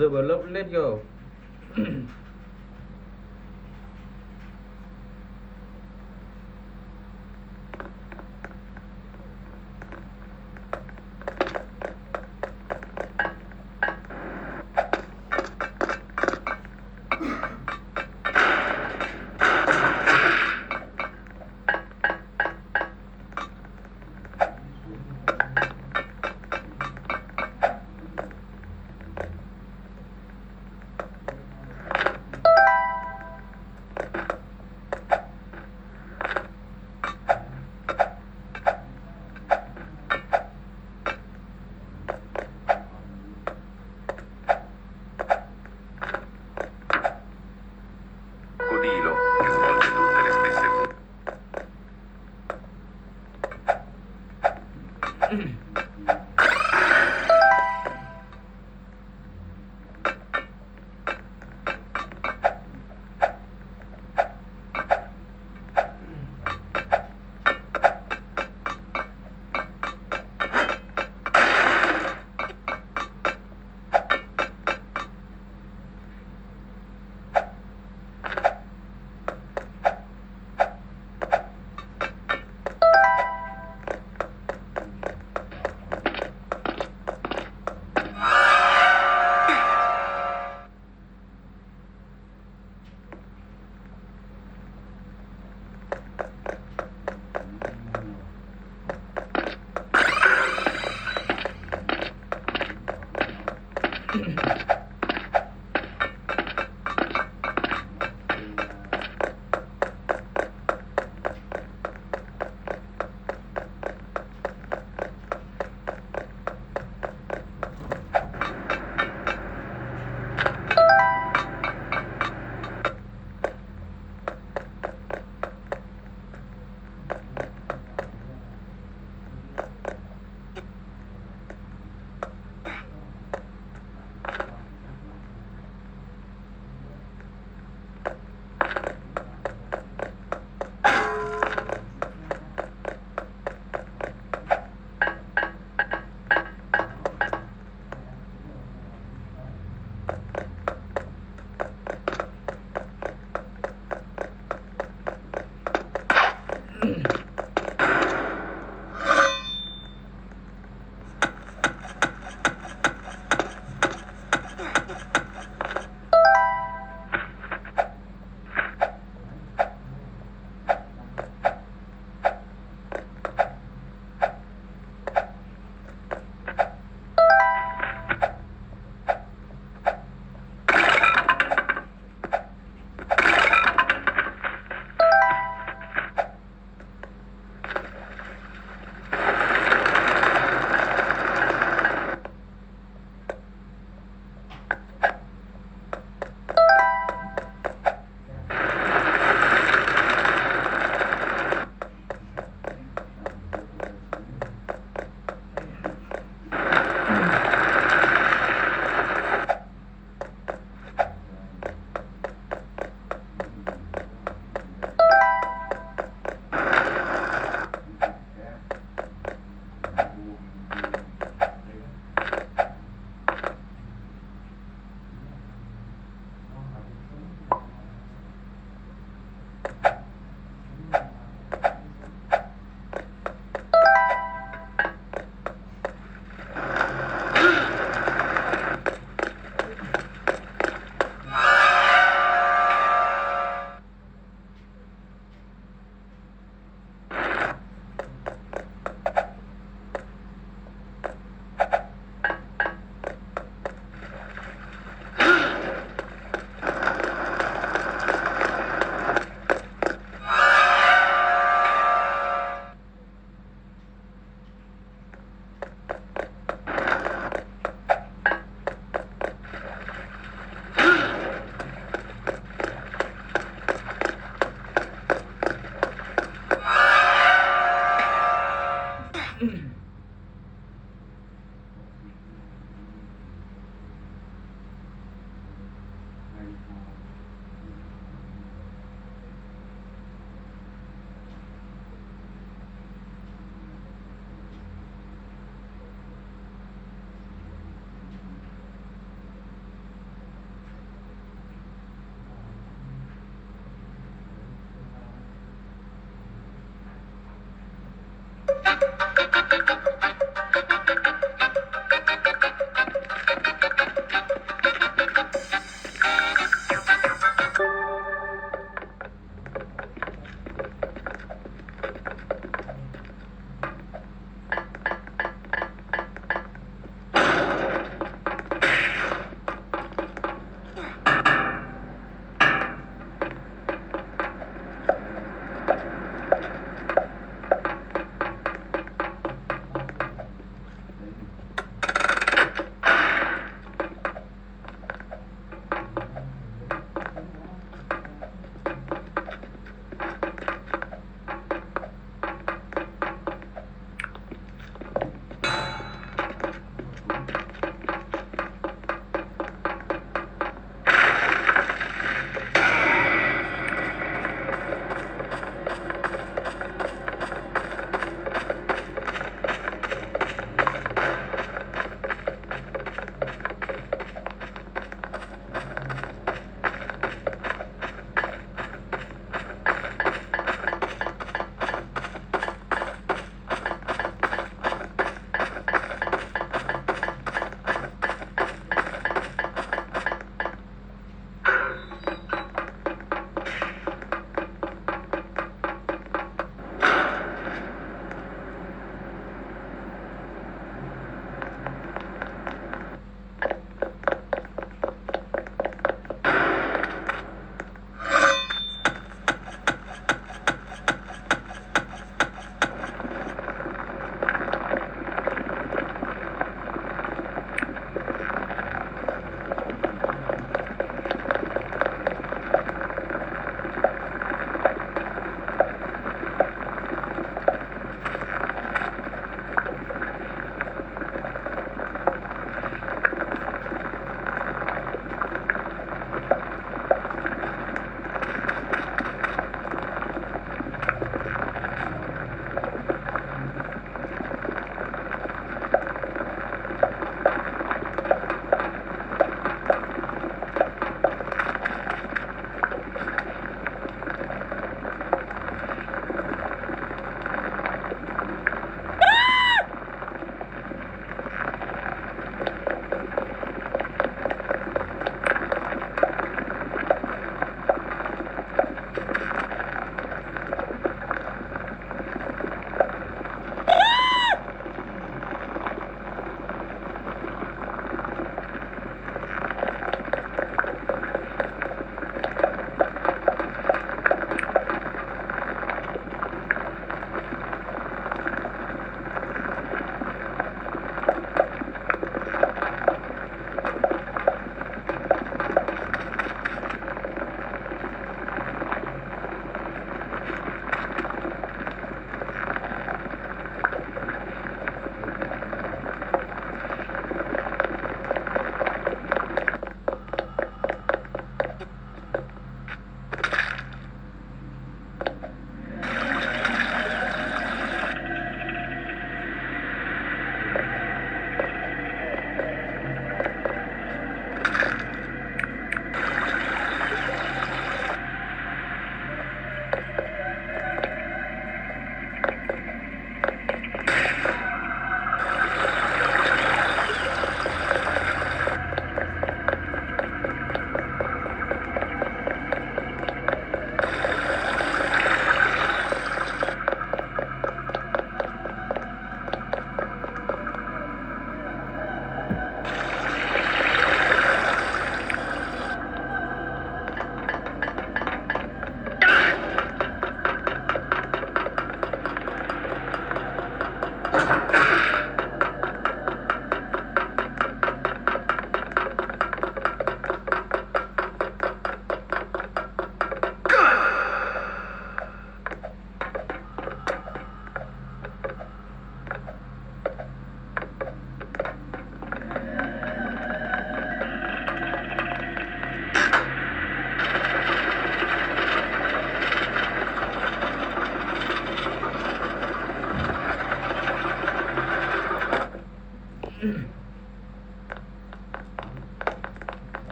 Develop, let's go. Codilo, che svolge tutte le stesse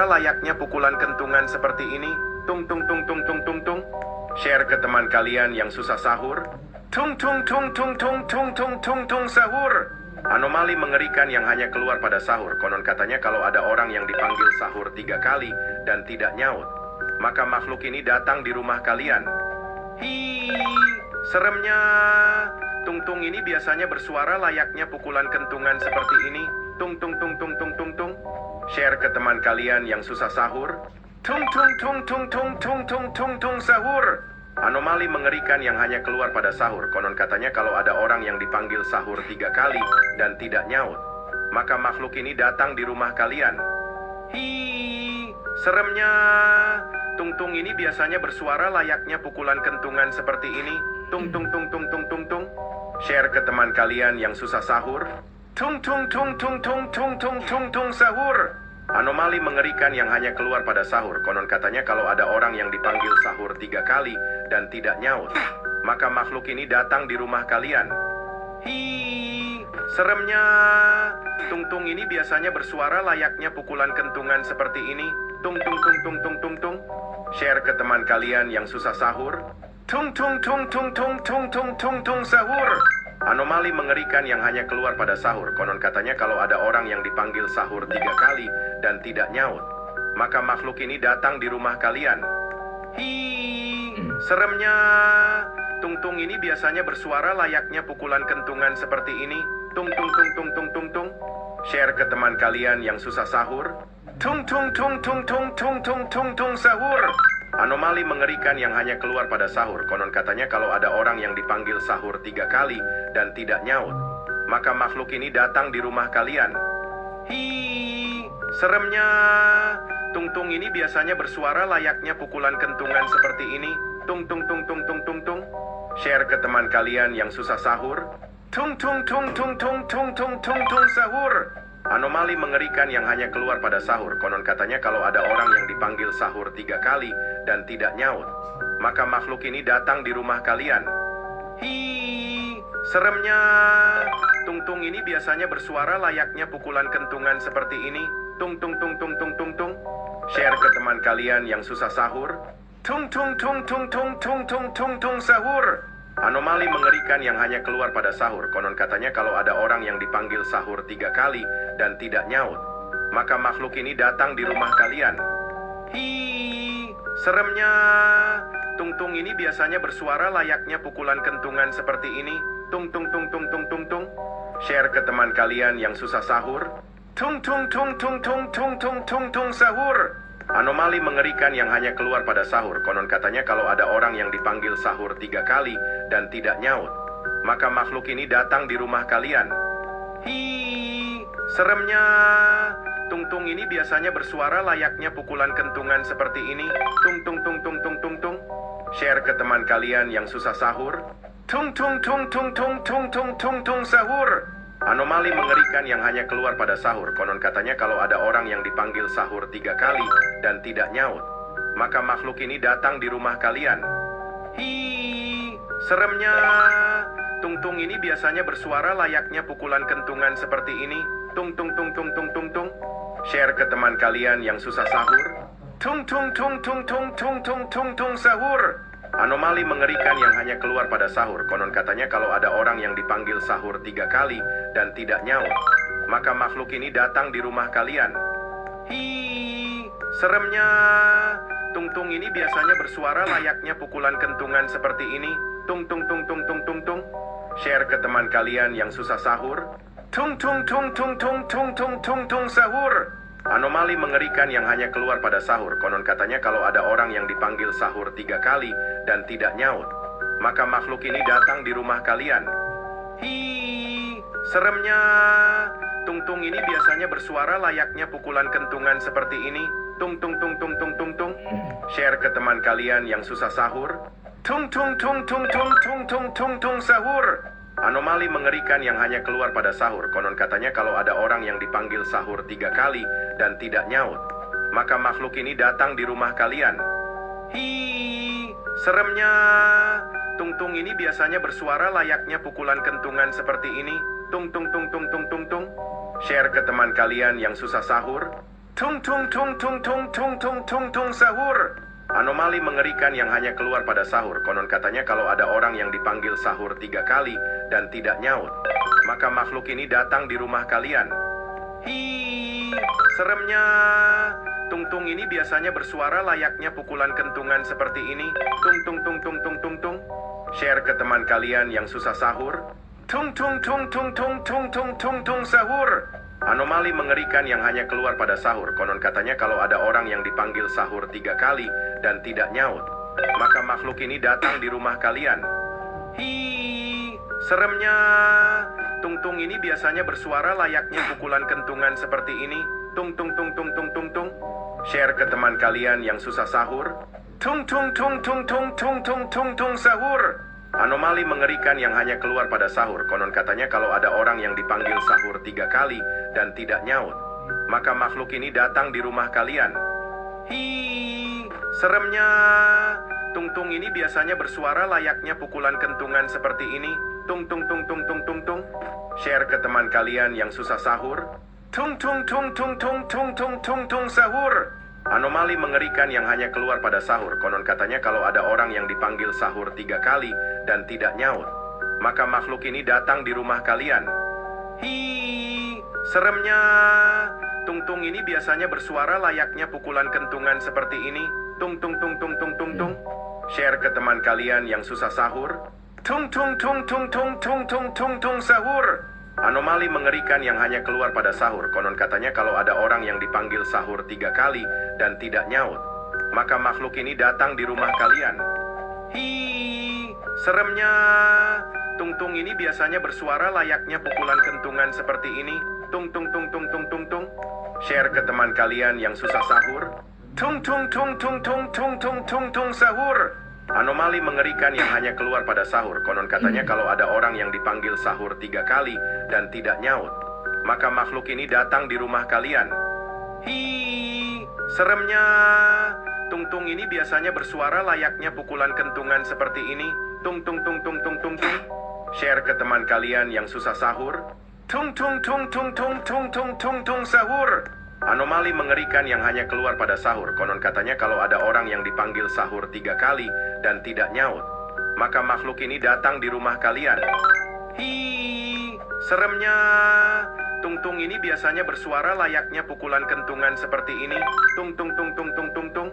layaknya pukulan kentungan seperti ini. Tung tung tung tung tung tung tung. Share ke teman kalian yang susah sahur. Tung tung tung tung tung tung tung tung tung sahur. Anomali mengerikan yang hanya keluar pada sahur. Konon katanya kalau ada orang yang dipanggil sahur 3 kali dan tidak nyaut, maka makhluk ini datang di rumah kalian. Hi, seremnya. Tung-tung ini biasanya bersuara layaknya pukulan kentungan seperti ini. Tung tung tung tung tung tung tung. Share ke teman kalian yang susah sahur. Tung tung tung tung tung tung tung tung tung sahur. Anomali mengerikan yang hanya keluar pada sahur. Konon katanya kalau ada orang yang dipanggil sahur 3 kali dan tidak nyaut, maka makhluk ini datang di rumah kalian. Hi, seremnya. Tung-tung ini biasanya bersuara layaknya pukulan kentungan seperti ini. Tung tung tung tung tung tung tung. Share ke teman kalian yang susah sahur. Tung tung tung tung tung tung tung tung tung sahur. Anomali mengerikan yang hanya keluar pada sahur. Konon katanya kalau ada orang yang dipanggil sahur 3 kali dan tidak nyaut, maka makhluk ini datang di rumah kalian. Hi, seremnya. Tung-tung ini biasanya bersuara layaknya pukulan kentungan seperti ini. Tung tung tung tung tung tung tung. Share ke teman kalian yang susah sahur. Tung tung tung tung tung tung tung tung tung sahur. Anomali mengerikan yang hanya keluar pada sahur. Konon katanya kalau ada orang yang dipanggil sahur 3 kali dan tidak nyaut, maka makhluk ini datang di rumah kalian. Hi, seremnya. Tung-tung ini biasanya bersuara layaknya pukulan kentungan seperti ini. Tung tung tung tung tung tung tung. Share ke teman kalian yang susah sahur. Tung tung tung tung tung tung tung tung tung sahur. Anomali mengerikan yang hanya keluar pada sahur. Konon katanya kalau ada orang yang dipanggil sahur 3 kali dan tidak nyaut, maka makhluk ini datang di rumah kalian. Hi, seremnya. Tung-tung ini biasanya bersuara layaknya pukulan kentungan seperti ini. Tung tung tung tung tung tung tung. Share ke teman kalian yang susah sahur. Tung tung tung tung tung tung tung tung tung sahur. Anomali mengerikan yang hanya keluar pada sahur. Konon katanya kalau ada orang yang dipanggil sahur 3 kali dan tidak nyaut, maka makhluk ini datang di rumah kalian. Hi, seremnya. Tung-tung ini biasanya bersuara layaknya pukulan kentungan seperti ini. Tung tung tung tung tung tung tung. Share ke teman kalian yang susah sahur. Tung tung tung tung tung tung tung tung tung sahur. Anomali mengerikan yang hanya keluar pada sahur. Konon katanya kalau ada orang yang dipanggil sahur 3 kali dan tidak nyaut, maka makhluk ini datang di rumah kalian. Hi, seremnya. Tung-tung ini biasanya bersuara layaknya pukulan kentungan seperti ini. Tung tung tung tung tung tung tung. Share ke teman kalian yang susah sahur. Tung tung tung tung tung tung tung tung tung sahur. Anomali mengerikan yang hanya keluar pada sahur. Konon katanya kalau ada orang yang dipanggil sahur 3 kali dan tidak nyaut, maka makhluk ini datang di rumah kalian. Hi, seremnya. Tung-tung ini biasanya bersuara layaknya pukulan kentungan seperti ini. Tung tung tung tung tung tung tung. Share ke teman kalian yang susah sahur. Tung tung tung tung tung tung tung tung tung sahur. Anomali mengerikan yang hanya keluar pada sahur. Konon katanya kalau ada orang yang dipanggil sahur 3 kali dan tidak nyaut, maka makhluk ini datang di rumah kalian. Hi, seremnya. Tung-tung ini biasanya bersuara layaknya pukulan kentungan seperti ini. Tung tung tung tung tung tung tung. Share ke teman kalian yang susah sahur. Tung tung tung tung tung tung tung tung tung sahur. Anomali mengerikan yang hanya keluar pada sahur. Konon katanya kalau ada orang yang dipanggil sahur 3 kali dan tidak nyaut, maka makhluk ini datang di rumah kalian. Hi, seremnya. Tung-tung ini biasanya bersuara layaknya pukulan kentungan seperti ini. Tung tung tung tung tung tung tung. Share ke teman kalian yang susah sahur. Tung tung tung tung tung tung tung tung tung sahur. Anomali mengerikan yang hanya keluar pada sahur. Konon katanya kalau ada orang yang dipanggil sahur 3 kali dan tidak nyaut, maka makhluk ini datang di rumah kalian. Hi, seremnya. Tung-tung ini biasanya bersuara layaknya pukulan kentungan seperti ini. Tung tung tung tung tung tung tung. Share ke teman kalian yang susah sahur. Tung tung tung tung tung tung tung tung tung sahur. Anomali mengerikan yang hanya keluar pada sahur. Konon katanya kalau ada orang yang dipanggil sahur 3 kali dan tidak nyaut, maka makhluk ini datang di rumah kalian. Hi, seremnya. Tung-tung ini biasanya bersuara layaknya pukulan kentungan seperti ini. Tung tung tung tung tung tung tung. Share ke teman kalian yang susah sahur. Tung tung tung tung tung tung tung tung tung sahur. Anomali mengerikan yang hanya keluar pada sahur. Konon katanya kalau ada orang yang dipanggil sahur 3 kali dan tidak nyaut, maka makhluk ini datang di rumah kalian. Hi, seremnya. Tung-tung ini biasanya bersuara layaknya pukulan kentungan seperti ini. Tung tung tung tung tung tung tung. Share ke teman kalian yang susah sahur. Tung tung tung tung tung tung tung tung tung sahur. Anomali mengerikan yang hanya keluar pada sahur. Konon katanya kalau ada orang yang dipanggil sahur 3 kali dan tidak nyaut, maka makhluk ini datang di rumah kalian. Hi, seremnya. Tung-tung ini biasanya bersuara layaknya pukulan kentungan seperti ini. Tung tung tung tung tung tung tung. Share ke teman kalian yang susah sahur. Tung tung tung tung tung tung tung tung tung sahur. Anomali mengerikan yang hanya keluar pada sahur. Konon katanya kalau ada orang yang dipanggil sahur 3 kali dan tidak nyaut, maka makhluk ini datang di rumah kalian. Hi, seremnya. Tung-tung ini biasanya bersuara layaknya pukulan kentungan seperti ini. Tung tung tung tung tung tung tung. Share ke teman kalian yang susah sahur. Tung tung tung tung tung tung tung tung tung sahur. Anomali mengerikan yang hanya keluar pada sahur. Konon katanya kalau ada orang yang dipanggil sahur 3 kali dan tidak nyaut, maka makhluk ini datang di rumah kalian. Hi, seremnya. Tung-tung ini biasanya bersuara layaknya pukulan kentungan seperti ini. Tung tung tung tung tung tung tung. Share ke teman kalian yang susah sahur. Tung tung tung tung tung tung tung tung tung sahur. Anomali mengerikan yang hanya keluar pada sahur. Konon katanya kalau ada orang yang dipanggil sahur 3 kali dan tidak nyaut, maka makhluk ini datang di rumah kalian. Hi, seremnya. Tung-tung ini biasanya bersuara layaknya pukulan kentungan seperti ini. Tung tung tung tung tung tung tung. Share ke teman kalian yang susah sahur. Tung tung tung tung tung tung tung tung tung sahur. Anomali mengerikan yang hanya keluar pada sahur. Konon katanya kalau ada orang yang dipanggil sahur 3 kali dan tidak nyaut, maka makhluk ini datang di rumah kalian. Hi, seremnya. Tung-tung ini biasanya bersuara layaknya pukulan kentungan seperti ini. Tung tung tung tung tung tung tung. Share ke teman kalian yang susah sahur. Tung tung tung tung tung tung tung tung tung sahur. Anomali mengerikan yang hanya keluar pada sahur. Konon katanya kalau ada orang yang dipanggil sahur 3 kali dan tidak nyaut, maka makhluk ini datang di rumah kalian. Hi, seremnya. Tung-tung ini biasanya bersuara layaknya pukulan kentungan seperti ini. Tung tung tung tung tung tung tung.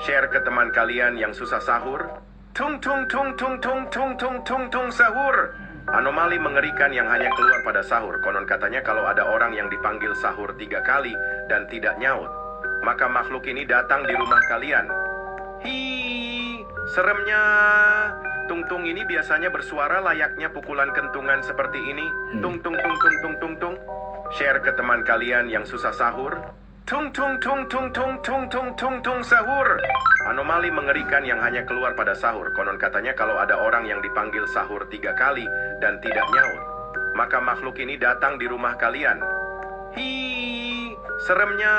Share ke teman kalian yang susah sahur. Tung tung tung tung tung tung tung tung tung sahur. Anomali mengerikan yang hanya keluar pada sahur. Konon katanya kalau ada orang yang dipanggil sahur 3 kali dan tidak nyaut, maka makhluk ini datang di rumah kalian. Hi, seremnya. Tung-tung ini biasanya bersuara layaknya pukulan kentungan seperti ini. Tung tung tung tung tung tung tung. Share ke teman kalian yang susah sahur. Tung tung tung tung tung tung tung tung tung sahur. Anomali mengerikan yang hanya keluar pada sahur. Konon katanya kalau ada orang yang dipanggil sahur 3 kali dan tidak nyaut, maka makhluk ini datang di rumah kalian. Hi, seremnya.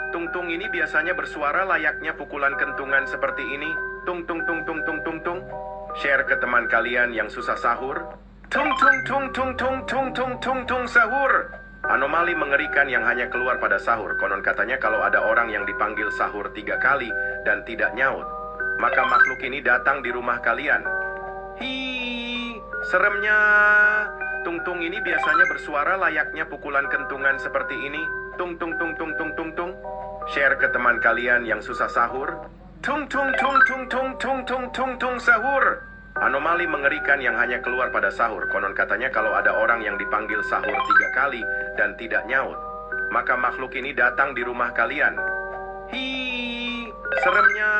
Tung-tung ini biasanya bersuara layaknya pukulan kentungan seperti ini. Tung tung tung tung tung tung tung. Share ke teman kalian yang susah sahur. Tung tung tung tung tung tung tung tung tung sahur. Anomali mengerikan yang hanya keluar pada sahur. Konon katanya kalau ada orang yang dipanggil sahur 3 kali dan tidak nyaut, maka makhluk ini datang di rumah kalian. Hi, seremnya. Tung-tung ini biasanya bersuara layaknya pukulan kentungan seperti ini. Tung tung tung tung tung tung tung. Share ke teman kalian yang susah sahur. Tung tung tung tung tung tung tung tung tung sahur. Anomali mengerikan yang hanya keluar pada sahur. Konon katanya kalau ada orang yang dipanggil sahur 3 kali dan tidak nyaut, maka makhluk ini datang di rumah kalian. Hi, seremnya.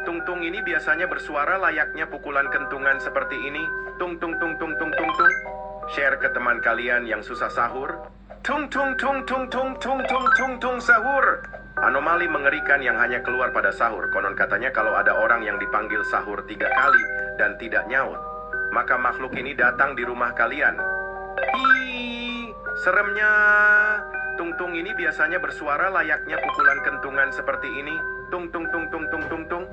Tung-tung ini biasanya bersuara layaknya pukulan kentungan seperti ini. Tung tung tung tung tung tung tung. Share ke teman kalian yang susah sahur. Tung tung tung tung tung tung tung tung tung sahur. Anomali mengerikan yang hanya keluar pada sahur. Konon katanya kalau ada orang yang dipanggil sahur 3 kali dan tidak nyaut, maka makhluk ini datang di rumah kalian. Hi, seremnya. Tung-tung ini biasanya bersuara layaknya pukulan kentungan seperti ini. Tung tung tung tung tung tung tung.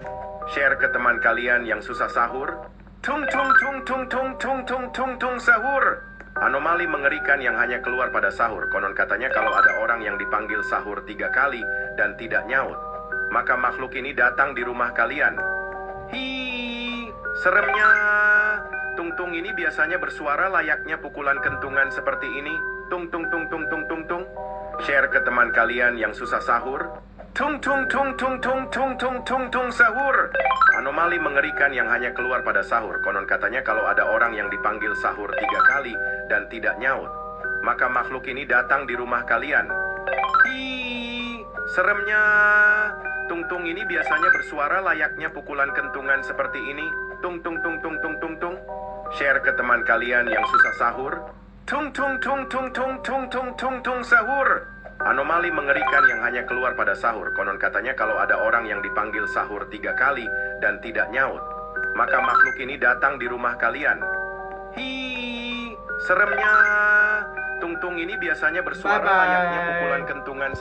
Share ke teman kalian yang susah sahur. Tung tung tung tung tung tung tung tung tung sahur. Anomali mengerikan yang hanya keluar pada sahur. Konon katanya kalau ada orang yang dipanggil sahur 3 kali dan tidak nyaut, maka makhluk ini datang di rumah kalian. Hi, seremnya. Tung-tung ini biasanya bersuara layaknya pukulan kentungan seperti ini. Tung tung tung tung tung tung tung. Share ke teman kalian yang susah sahur. Tung tung tung tung tung tung tung tung tung sahur. Anomali mengerikan yang hanya keluar pada sahur. Konon katanya kalau ada orang yang dipanggil sahur 3 kali dan tidak nyaut, maka makhluk ini datang di rumah kalian. Hi, seremnya. Tung-tung ini biasanya bersuara layaknya pukulan kentungan seperti ini. Tung tung tung tung tung tung tung. Share ke teman kalian yang susah sahur. Tung tung tung tung tung tung tung tung tung sahur. Anomali mengerikan yang hanya keluar pada sahur. Konon katanya kalau ada orang yang dipanggil sahur 3 kali dan tidak nyaut, maka makhluk ini datang di rumah kalian. Hi, seremnya. Tung-tung ini biasanya bersuara Bye-bye. layaknya pukulan kentungan